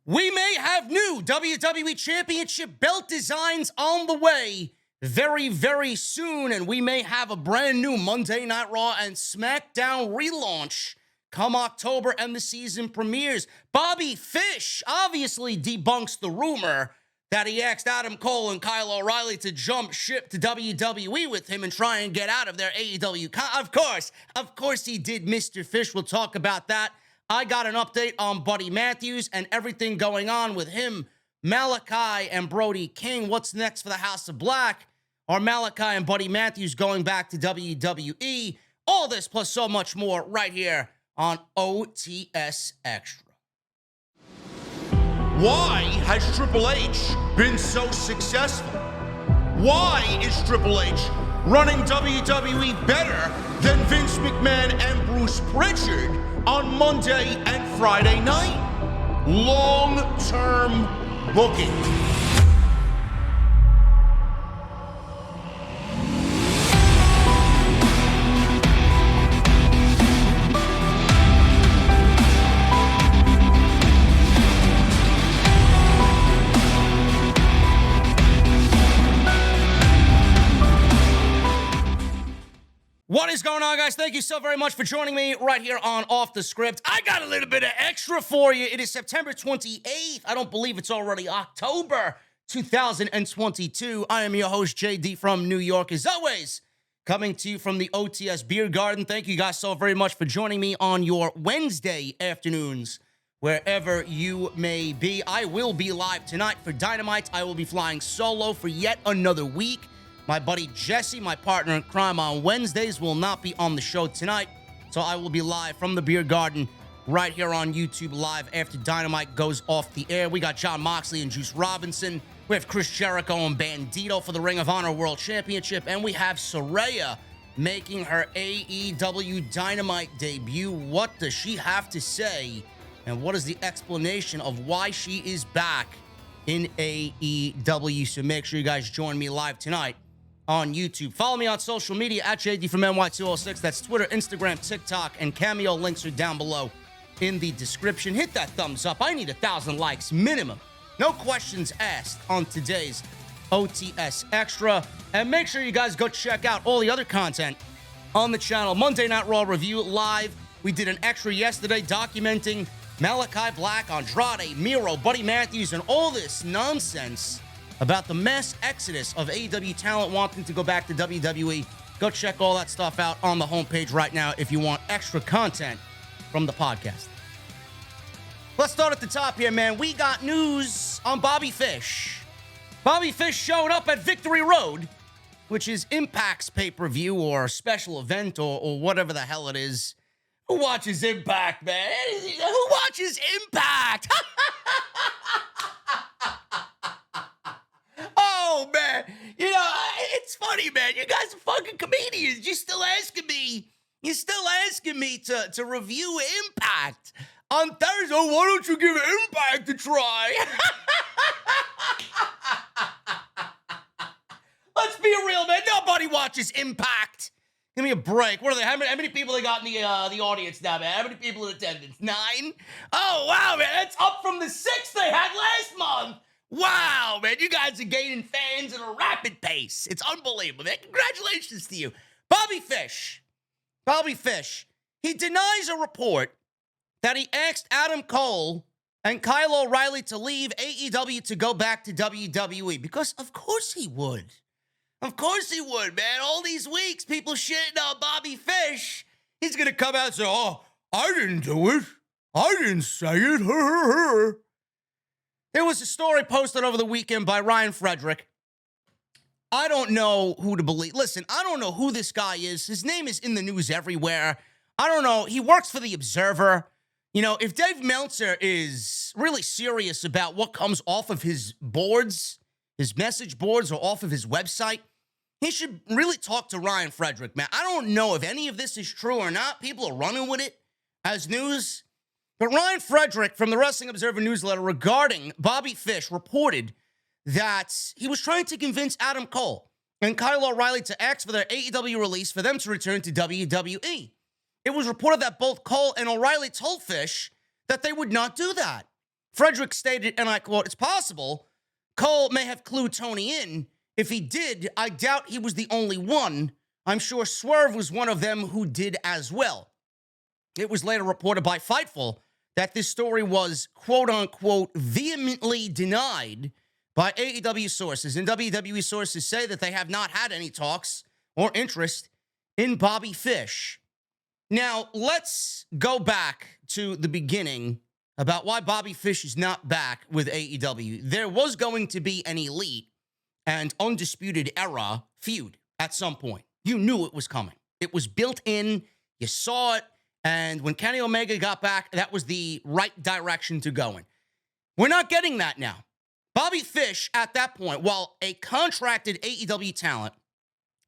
We may have new WWE Championship belt designs on the way very, very soon, and we may have a brand new Monday Night Raw and SmackDown relaunch come October and the season premieres. Bobby Fish obviously debunks the rumor that he asked Adam Cole and Kyle O'Reilly to jump ship to WWE with him and try and get out of their AEW. Of course he did, Mr. Fish. We'll talk about that. I got an update on Buddy Matthews and everything going on with him, Malakai and Brody King. What's next for the House of Black? Are Malakai and Buddy Matthews going back to WWE? All this plus so much more right here on OTS Extra. Why has Triple H been so successful? Why is Triple H running WWE better than Vince McMahon and Bruce Pritchard on Monday and Friday night? Long-term booking. What is going on, guys? Thank you so very much for joining me right here on Off the Script. I got a little bit of extra for you. It is September 28th. I don't believe it's already October 2022. I am your host, JD from New York, as always, coming to you from the OTS Beer Garden. Thank you guys so very much for joining me on your Wednesday afternoons, wherever you may be. I will be live tonight for Dynamite. I will be flying solo for yet another week. My buddy Jesse, my partner in crime on Wednesdays, will not be on the show tonight, so I will be live from the Beer Garden right here on YouTube Live after Dynamite goes off the air. We got Jon Moxley and Juice Robinson. We have Chris Jericho and Bandito for the Ring of Honor World Championship, and we have Saraya making her AEW Dynamite debut. What does she have to say, and what is the explanation of why she is back in AEW? So make sure you guys join me live tonight on YouTube. Follow me on social media at JD from NY206. That's Twitter, Instagram, TikTok, and Cameo. Links are down below in the description. Hit that thumbs up. I need 1,000 likes minimum. No questions asked on today's OTS Extra. And make sure you guys go check out all the other content on the channel. Monday Night Raw review live. We did an extra yesterday documenting Malakai Black, Andrade, Miro, Buddy Matthews, and all this nonsense about the mass exodus of AEW talent wanting to go back to WWE. Go check all that stuff out on the homepage right now if you want extra content from the podcast. Let's start at the top here, man. We got news on Bobby Fish. Bobby Fish showed up at Victory Road, which is Impact's pay-per-view or special event or whatever the hell it is. Who watches Impact, man? Who watches Impact? Oh, man. You know, it's funny, man. You guys are fucking comedians. You're still asking me to review Impact on Thursday. Oh, why don't you give Impact a try? Let's be real, man. Nobody watches Impact. Give me a break. What are they? How many people they got in the audience now, man? How many people in attendance? 9? Oh, wow, man. That's up from the 6 they had last month. Wow, man, you guys are gaining fans at a rapid pace. It's unbelievable, man. Congratulations to you. Bobby Fish, he denies a report that he asked Adam Cole and Kyle O'Reilly to leave AEW to go back to WWE, because of course he would. Of course he would, man. All these weeks, people shitting on Bobby Fish. He's going to come out and say, oh, I didn't do it. I didn't say it. There was a story posted over the weekend by Ryan Frederick. I don't know who to believe. Listen, I don't know who this guy is. His name is in the news everywhere. I don't know. He works for The Observer. You know, if Dave Meltzer is really serious about what comes off of his boards, his message boards, or off of his website, he should really talk to Ryan Frederick, man. I don't know if any of this is true or not. People are running with it as news. But Ryan Frederick from the Wrestling Observer newsletter regarding Bobby Fish reported that he was trying to convince Adam Cole and Kyle O'Reilly to ask for their AEW release for them to return to WWE. It was reported that both Cole and O'Reilly told Fish that they would not do that. Frederick stated, and I quote, "It's possible Cole may have clued Tony in. If he did, I doubt he was the only one. I'm sure Swerve was one of them who did as well." It was later reported by Fightful that this story was, quote-unquote, vehemently denied by AEW sources. And WWE sources say that they have not had any talks or interest in Bobby Fish. Now, let's go back to the beginning about why Bobby Fish is not back with AEW. There was going to be an Elite and Undisputed Era feud at some point. You knew it was coming. It was built in. You saw it. And when Kenny Omega got back, that was the right direction to go in. We're not getting that now. Bobby Fish, at that point, while a contracted AEW talent,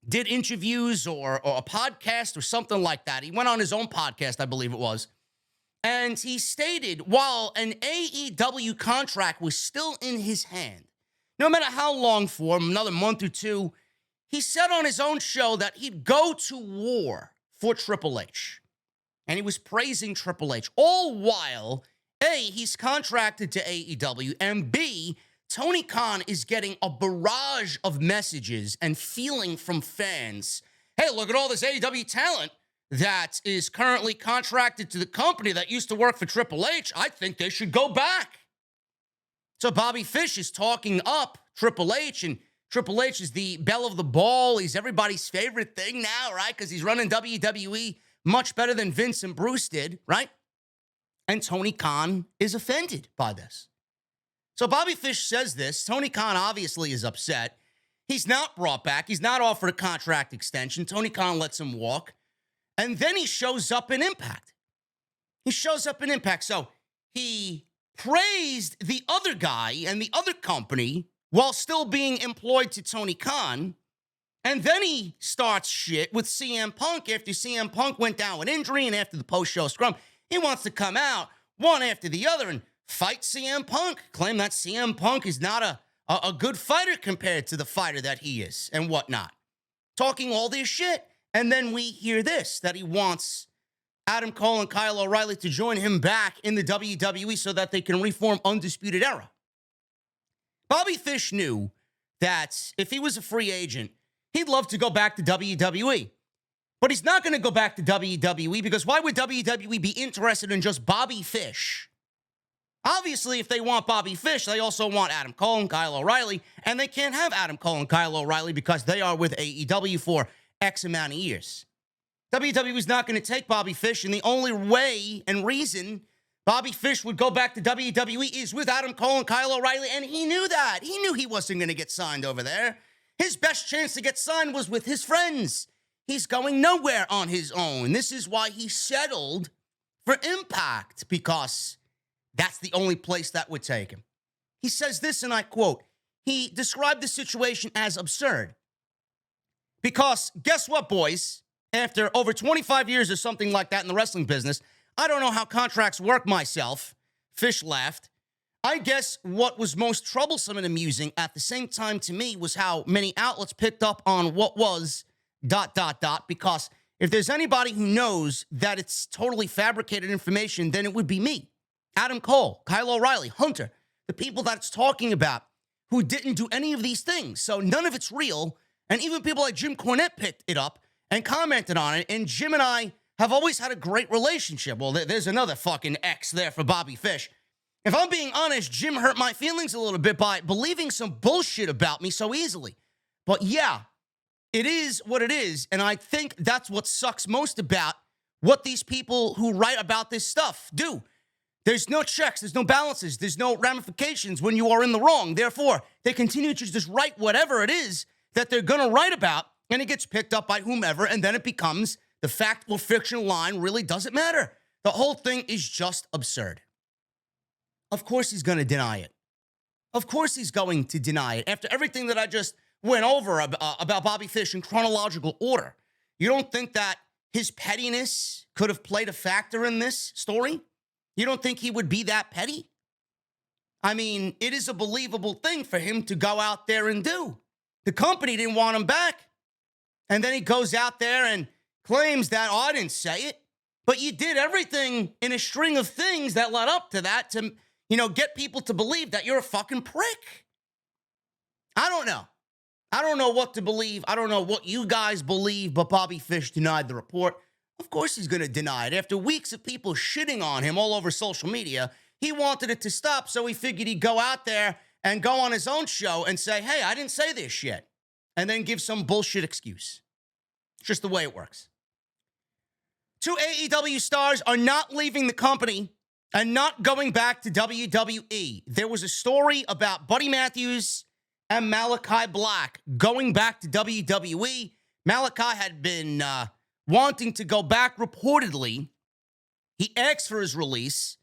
did interviews or a podcast or something like that. He went on his own podcast, I believe it was. And he stated while an AEW contract was still in his hand, no matter how long for, another month or two, he said on his own show that he'd go to war for Triple H. And he was praising Triple H, all while, A, he's contracted to AEW, and B, Tony Khan is getting a barrage of messages and feeling from fans. Hey, look at all this AEW talent that is currently contracted to the company that used to work for Triple H. I think they should go back. So Bobby Fish is talking up Triple H, and Triple H is the belle of the ball. He's everybody's favorite thing now, right? Because he's running WWE much better than Vince and Bruce did, right? And Tony Khan is offended by this. So Bobby Fish says this. Tony Khan obviously is upset. He's not brought back. He's not offered a contract extension. Tony Khan lets him walk. And then he shows up in Impact. So he praised the other guy and the other company while still being employed to Tony Khan. And then he starts shit with CM Punk after CM Punk went down with injury and after the post-show scrum. He wants to come out one after the other and fight CM Punk, claim that CM Punk is not a good fighter compared to the fighter that he is and whatnot. Talking all this shit. And then we hear this, that he wants Adam Cole and Kyle O'Reilly to join him back in the WWE so that they can reform Undisputed Era. Bobby Fish knew that if he was a free agent, he'd love to go back to WWE. But he's not going to go back to WWE because why would WWE be interested in just Bobby Fish? Obviously, if they want Bobby Fish, they also want Adam Cole and Kyle O'Reilly, and they can't have Adam Cole and Kyle O'Reilly because they are with AEW for X amount of years. WWE is not going to take Bobby Fish, and the only way and reason Bobby Fish would go back to WWE is with Adam Cole and Kyle O'Reilly, and he knew that. He knew he wasn't going to get signed over there. His best chance to get signed was with his friends. He's going nowhere on his own. This is why he settled for Impact, because that's the only place that would take him. He says this, and I quote, he described the situation as absurd. Because guess what, boys? After over 25 years or something like that in the wrestling business, I don't know how contracts work myself. Fish laughed. I guess what was most troublesome and amusing at the same time to me was how many outlets picked up on what was ... Because if there's anybody who knows that it's totally fabricated information, then it would be me. Adam Cole, Kyle O'Reilly, Hunter, the people that it's talking about who didn't do any of these things. So none of it's real. And even people like Jim Cornette picked it up and commented on it. And Jim and I have always had a great relationship. Well, there's another fucking X there for Bobby Fish. If I'm being honest, Jim hurt my feelings a little bit by believing some bullshit about me so easily. But yeah, it is what it is. And I think that's what sucks most about what these people who write about this stuff do. There's no checks, there's no balances, there's no ramifications when you are in the wrong. Therefore, they continue to just write whatever it is that they're going to write about, and it gets picked up by whomever, and then it becomes the fact or fiction line really doesn't matter. The whole thing is just absurd. Of course he's going to deny it. Of course he's going to deny it. After everything that I just went over about Bobby Fish in chronological order, you don't think that his pettiness could have played a factor in this story? You don't think he would be that petty? I mean, it is a believable thing for him to go out there and do. The company didn't want him back. And then he goes out there and claims that, oh, I didn't say it. But you did everything in a string of things that led up to that to, get people to believe that you're a fucking prick. I don't know. I don't know what to believe. I don't know what you guys believe, but Bobby Fish denied the report. Of course he's going to deny it. After weeks of people shitting on him all over social media, he wanted it to stop, so he figured he'd go out there and go on his own show and say, hey, I didn't say this shit, and then give some bullshit excuse. It's just the way it works. 2 AEW stars are not leaving the company and not going back to WWE. There was a story about Buddy Matthews and Malakai Black going back to WWE. Malakai had been wanting to go back reportedly. He asked for his release.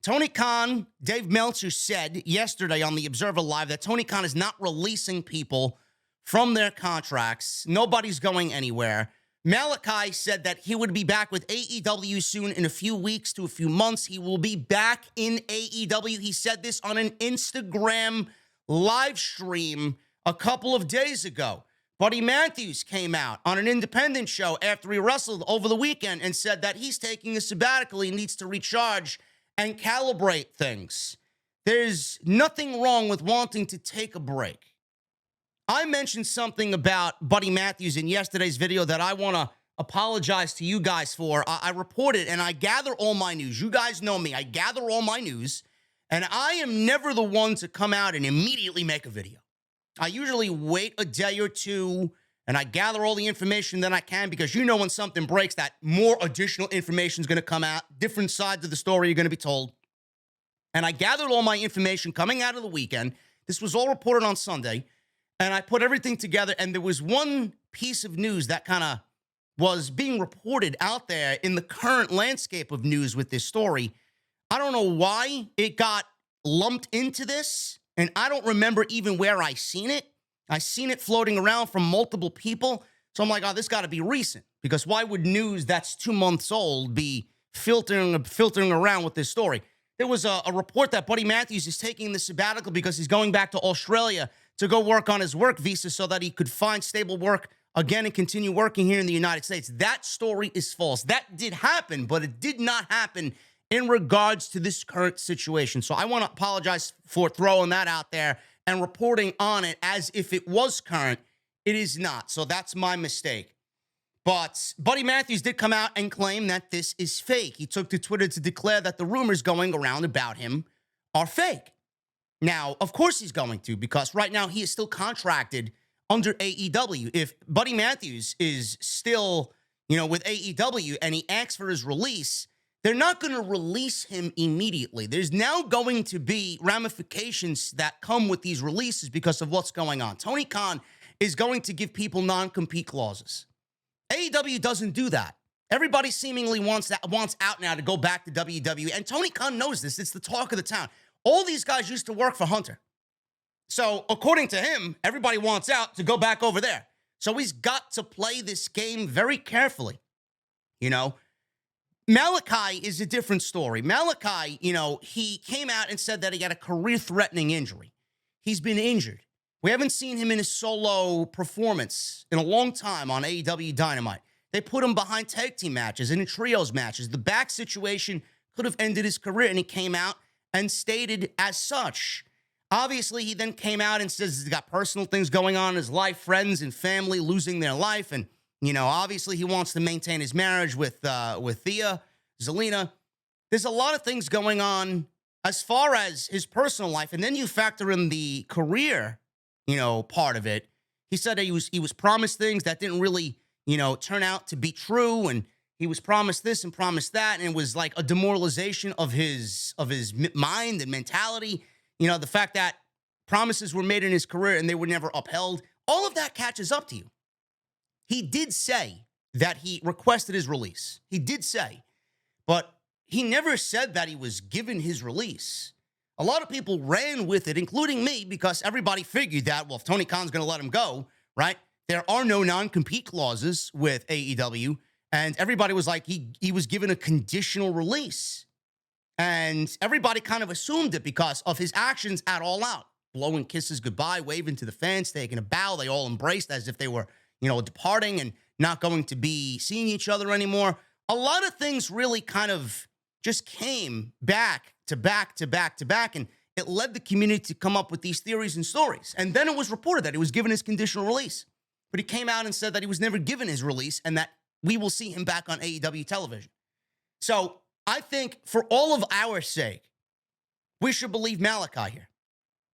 Tony Khan, Dave Meltzer said yesterday on the Observer Live that Tony Khan is not releasing people from their contracts. Nobody's going anywhere. Malakai said that he would be back with AEW soon in a few weeks to a few months. He will be back in AEW. He said this on an Instagram live stream a couple of days ago. Buddy Matthews came out on an independent show after he wrestled over the weekend and said that he's taking a sabbatical. He needs to recharge and calibrate things. There's nothing wrong with wanting to take a break. I mentioned something about Buddy Matthews in yesterday's video that I want to apologize to you guys for. I reported, and I gather all my news. You guys know me. I gather all my news, and I am never the one to come out and immediately make a video. I usually wait a day or two, and I gather all the information that I can, because when something breaks, that more additional information is going to come out. Different sides of the story are going to be told. And I gathered all my information coming out of the weekend. This was all reported on Sunday. And I put everything together, and there was one piece of news that kind of was being reported out there in the current landscape of news with this story. I don't know why it got lumped into this, and I don't remember even where I seen it. I seen it floating around from multiple people, so I'm like, oh, this got to be recent, because why would news that's 2 months old be filtering around with this story? There was a report that Buddy Matthews is taking the sabbatical because he's going back to Australia to go work on his work visa so that he could find stable work again and continue working here in the United States. That story is false. That did happen, but it did not happen in regards to this current situation. So I want to apologize for throwing that out there and reporting on it as if it was current. It is not. So that's my mistake. But Buddy Matthews did come out and claim that this is fake. He took to Twitter to declare that the rumors going around about him are fake. Now, of course he's going to, because right now he is still contracted under AEW. If Buddy Matthews is still, with AEW and he asks for his release, they're not going to release him immediately. There's now going to be ramifications that come with these releases because of what's going on. Tony Khan is going to give people non-compete clauses. AEW doesn't do that. Everybody seemingly wants out now to go back to WWE, and Tony Khan knows this. It's the talk of the town. All these guys used to work for Hunter. So according to him, everybody wants out to go back over there. So he's got to play this game very carefully. Malakai is a different story. Malakai, he came out and said that he had a career-threatening injury. He's been injured. We haven't seen him in a solo performance in a long time on AEW Dynamite. They put him behind tag team matches and in trios matches. The back situation could have ended his career, and he came out and stated as such. Obviously, he then came out and says he's got personal things going on in his life, friends and family losing their life. And, obviously he wants to maintain his marriage with Thea, Zelina. There's a lot of things going on as far as his personal life. And then you factor in the career, part of it. He said that he was promised things that didn't really, turn out to be true. And he was promised this and promised that, and it was like a demoralization of his mind and mentality. The fact that promises were made in his career and they were never upheld. All of that catches up to you. He did say that he requested his release. He did say, but he never said that he was given his release. A lot of people ran with it, including me, because everybody figured that, well, if Tony Khan's going to let him go, right? There are no non-compete clauses with AEW. And everybody was like, he was given a conditional release. And everybody kind of assumed it because of his actions at All Out. Blowing kisses goodbye, waving to the fans, taking a bow. They all embraced as if they were, departing and not going to be seeing each other anymore. A lot of things really kind of just came back to back to back to back. And it led the community to come up with these theories and stories. And then it was reported that he was given his conditional release. But he came out and said that he was never given his release and that we will see him back on AEW television. So I think for all of our sake, we should believe Malakai here.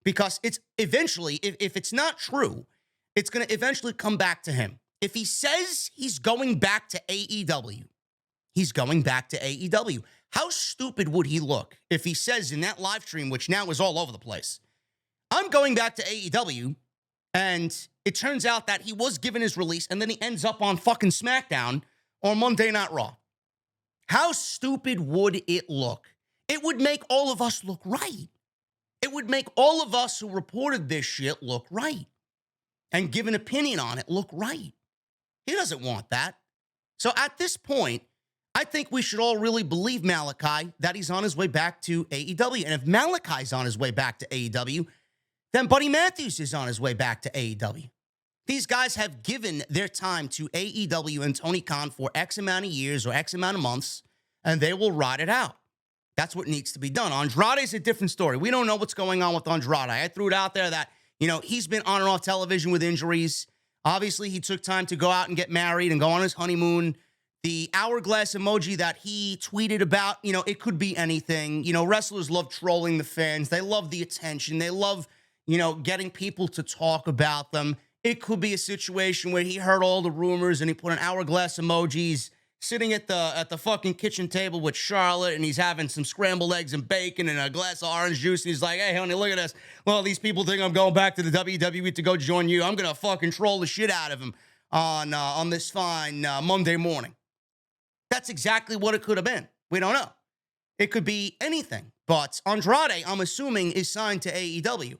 Because it's eventually, if it's not true, it's going to eventually come back to him. If he says he's going back to AEW, he's going back to AEW. How stupid would he look if he says in that live stream, which now is all over the place, I'm going back to AEW, and it turns out that he was given his release, and then he ends up on fucking SmackDown or Monday Night Raw. How stupid would it look? It would make all of us look right. It would make all of us who reported this shit look right and give an opinion on it look right. He doesn't want that. So at this point, I think we should all really believe Malakai that he's on his way back to AEW. And if Malakai's on his way back to AEW, then Buddy Matthews is on his way back to AEW. These guys have given their time to AEW and Tony Khan for X amount of years or X amount of months, and they will ride it out. That's what needs to be done. Andrade's a different story. We don't know what's going on with Andrade. I threw it out there that, he's been on and off television with injuries. Obviously, he took time to go out and get married and go on his honeymoon. The hourglass emoji that he tweeted about, it could be anything. Wrestlers love trolling the fans. They love the attention. They love, getting people to talk about them. It could be a situation where he heard all the rumors and he put an hourglass emojis sitting at the fucking kitchen table with Charlotte, and he's having some scrambled eggs and bacon and a glass of orange juice, and he's like, hey, honey, look at this. Well, these people think I'm going back to the WWE to go join you. I'm going to fucking troll the shit out of him on this fine Monday morning. That's exactly what it could have been. We don't know. It could be anything. But Andrade, I'm assuming, is signed to AEW.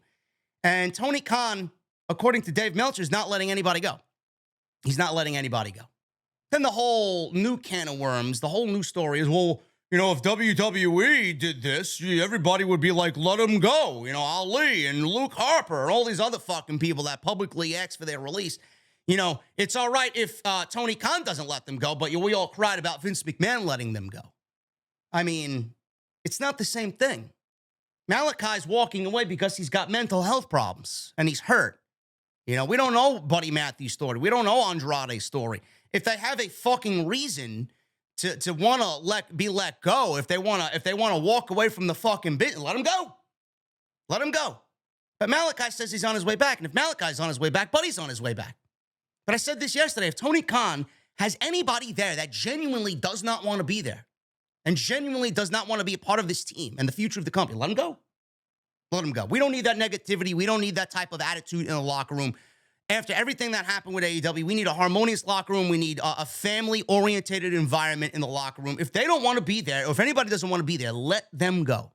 And Tony Khan, according to Dave Meltzer, is not letting anybody go. He's not letting anybody go. Then the whole new can of worms, the whole new story is, well, if WWE did this, everybody would be like, let him go. Ali and Luke Harper and all these other fucking people that publicly asked for their release. It's all right if Tony Khan doesn't let them go, but we all cried about Vince McMahon letting them go. I mean, it's not the same thing. Malakai's walking away because he's got mental health problems and he's hurt. We don't know Buddy Matthews' story. We don't know Andrade's story. If they have a fucking reason to want to be let go, if they want to walk away from the fucking business, let him go. Let him go. But Malakai says he's on his way back, and if Malakai's on his way back, Buddy's on his way back. But I said this yesterday, if Tony Khan has anybody there that genuinely does not want to be there and genuinely does not want to be a part of this team and the future of the company, let him go. Let him go. We don't need that negativity. We don't need that type of attitude in the locker room. After everything that happened with AEW, we need a harmonious locker room. We need a family-orientated environment in the locker room. If they don't want to be there, or if anybody doesn't want to be there, let them go.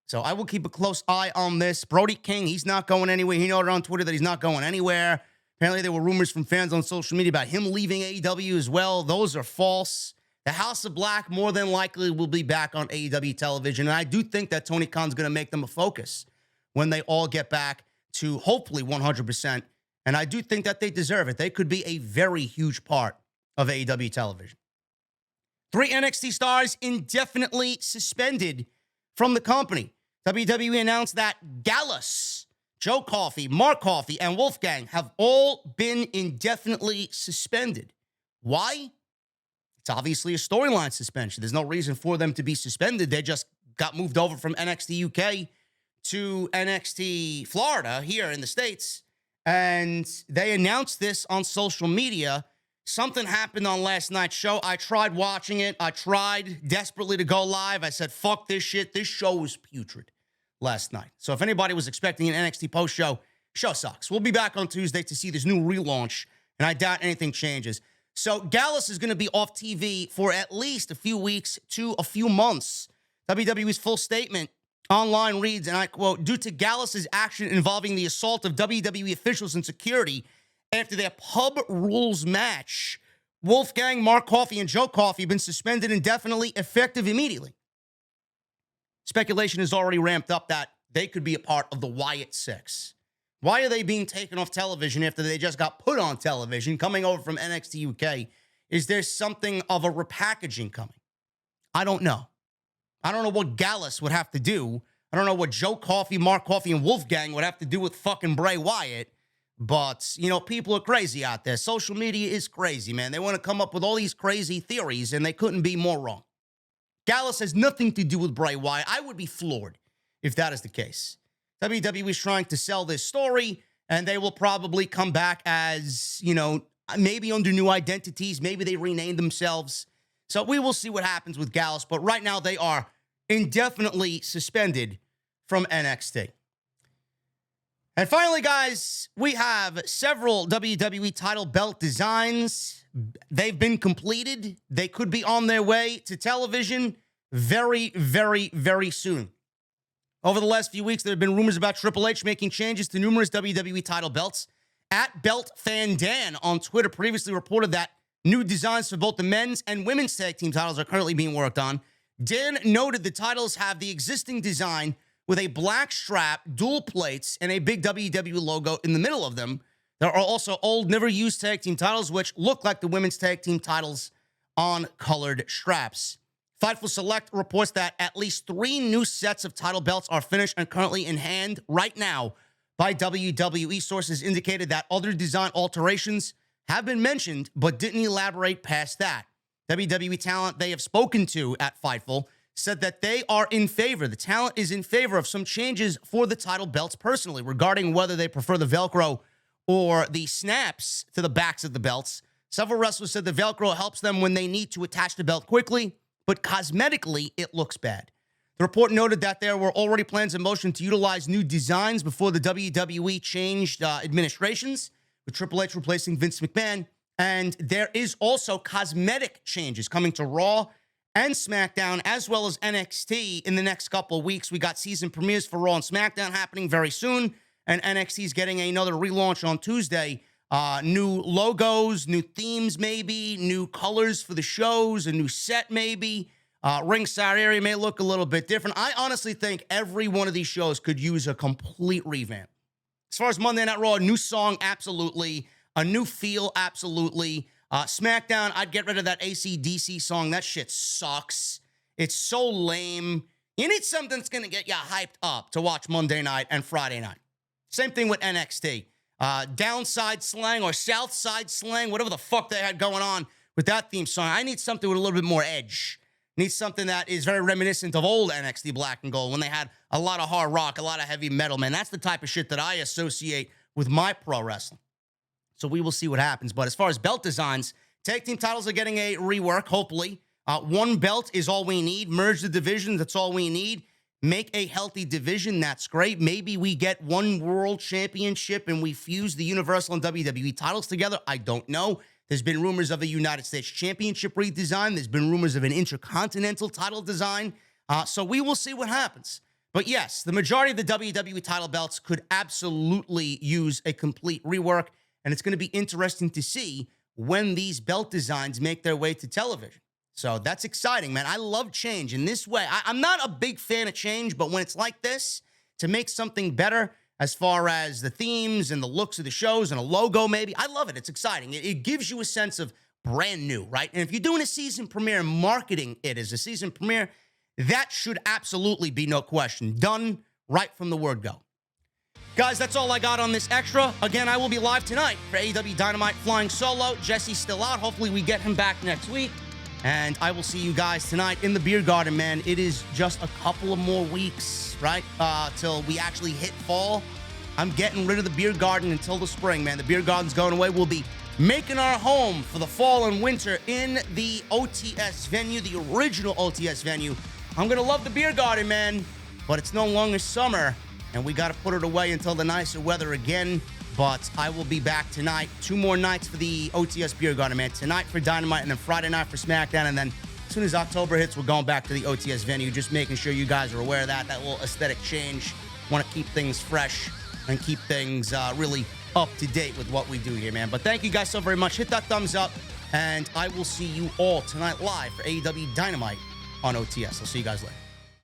So I will keep a close eye on this. Brody King, he's not going anywhere. He noted on Twitter that he's not going anywhere. Apparently, there were rumors from fans on social media about him leaving AEW as well. Those are false. The House of Black more than likely will be back on AEW television. And I do think that Tony Khan's going to make them a focus when they all get back to hopefully 100%. And I do think that they deserve it. They could be a very huge part of AEW television. 3 NXT stars indefinitely suspended from the company. WWE announced that Gallus, Joe Coffey, Mark Coffey, and Wolfgang have all been indefinitely suspended. Why? It's obviously a storyline suspension. There's no reason for them to be suspended. They just got moved over from NXT UK to NXT Florida here in the States. And they announced this on social media. Something happened on last night's show. I tried watching it. I tried desperately to go live. I said, fuck this shit. This show was putrid last night. So if anybody was expecting an NXT post-show, show sucks. We'll be back on Tuesday to see this new relaunch, and I doubt anything changes. So Gallus is going to be off TV for at least a few weeks to a few months. WWE's full statement online reads, and I quote, due to Gallus's action involving the assault of WWE officials and security after their pub rules match, Wolfgang, Mark Coffey, and Joe Coffey have been suspended indefinitely, effective immediately. Speculation is already ramped up that they could be a part of the Wyatt Six. Why are they being taken off television after they just got put on television, coming over from NXT UK? Is there something of a repackaging coming? I don't know. I don't know what Gallus would have to do. I don't know what Joe Coffey, Mark Coffey, and Wolfgang would have to do with fucking Bray Wyatt. But, you know, people are crazy out there. Social media is crazy, man. They want to come up with all these crazy theories, and they couldn't be more wrong. Gallus has nothing to do with Bray Wyatt. I would be floored if that is the case. WWE is trying to sell this story, and they will probably come back as, you know, maybe under new identities. Maybe they rename themselves. So we will see what happens with Gallus. But right now, they are indefinitely suspended from NXT. And finally, guys, we have several WWE title belt designs. They've been completed. They could be on their way to television very, very, very soon. Over the last few weeks, there have been rumors about Triple H making changes to numerous WWE title belts. At BeltFandan on Twitter previously reported that new designs for both the men's and women's tag team titles are currently being worked on. Dan noted the titles have the existing design with a black strap, dual plates, and a big WWE logo in the middle of them. There are also old, never-used tag team titles, which look like the women's tag team titles on colored straps. Fightful Select reports that at least 3 new sets of title belts are finished and currently in hand right now by WWE. Sources indicated that other design alterations have been mentioned, but didn't elaborate past that. WWE talent they have spoken to at Fightful said that they are in favor, the talent is in favor of some changes for the title belts personally regarding whether they prefer the Velcro or the snaps to the backs of the belts. Several wrestlers said the Velcro helps them when they need to attach the belt quickly, but cosmetically, it looks bad. The report noted that there were already plans in motion to utilize new designs before the WWE changed administrations, with Triple H replacing Vince McMahon, and there is also cosmetic changes coming to Raw and SmackDown, as well as NXT in the next couple of weeks. We got season premieres for Raw and SmackDown happening very soon, and NXT is getting another relaunch on Tuesday. New logos, new themes maybe, new colors for the shows, a new set maybe. Ringside area may look a little bit different. I honestly think every one of these shows could use a complete revamp. As far as Monday Night Raw, a new song, absolutely. A new feel, absolutely. SmackDown, I'd get rid of that AC/DC song. That shit sucks. It's so lame. You need something that's going to get you hyped up to watch Monday night and Friday night. Same thing with NXT. Downside slang or South Side slang, whatever the fuck they had going on with that theme song. I need something with a little bit more edge. Need something that is very reminiscent of old NXT Black and Gold when they had a lot of hard rock, a lot of heavy metal, man. That's the type of shit that I associate with my pro wrestling. So we will see what happens. But as far as belt designs, tag team titles are getting a rework, hopefully. One belt is all we need. Merge the divisions, that's all we need. Make a healthy division, that's great. Maybe we get one world championship and we fuse the Universal and WWE titles together. I don't know. There's been rumors of a United States Championship redesign. There's been rumors of an Intercontinental title design. So we will see what happens. But yes, the majority of the WWE title belts could absolutely use a complete rework. And it's going to be interesting to see when these belt designs make their way to television. So that's exciting, man. I love change in this way. I'm not a big fan of change, but when it's like this, to make something better as far as the themes and the looks of the shows and a logo maybe, I love it. It's exciting. It gives you a sense of brand new, right? And if you're doing a season premiere and marketing it as a season premiere, that should absolutely be no question. Done right from the word go. Guys, that's all I got on this extra. Again, I will be live tonight for AEW Dynamite Flying Solo. Jesse's still out. Hopefully we get him back next week. And I will see you guys tonight in the Beer Garden, man. It is just a couple of more weeks, right, till we actually hit fall. I'm getting rid of the Beer Garden until the spring, man. The Beer Garden's going away. We'll be making our home for the fall and winter in the OTS venue, the original OTS venue. I'm going to love the Beer Garden, man, but it's no longer summer. And we got to put it away until the nicer weather again. But I will be back tonight. 2 more nights for the OTS Beer Garden, man. Tonight for Dynamite and then Friday night for SmackDown. And then as soon as October hits, we're going back to the OTS venue. Just making sure you guys are aware of that little aesthetic change. Want to keep things fresh and keep things really up to date with what we do here, man. But thank you guys so very much. Hit that thumbs up. And I will see you all tonight live for AEW Dynamite on OTS. I'll see you guys later.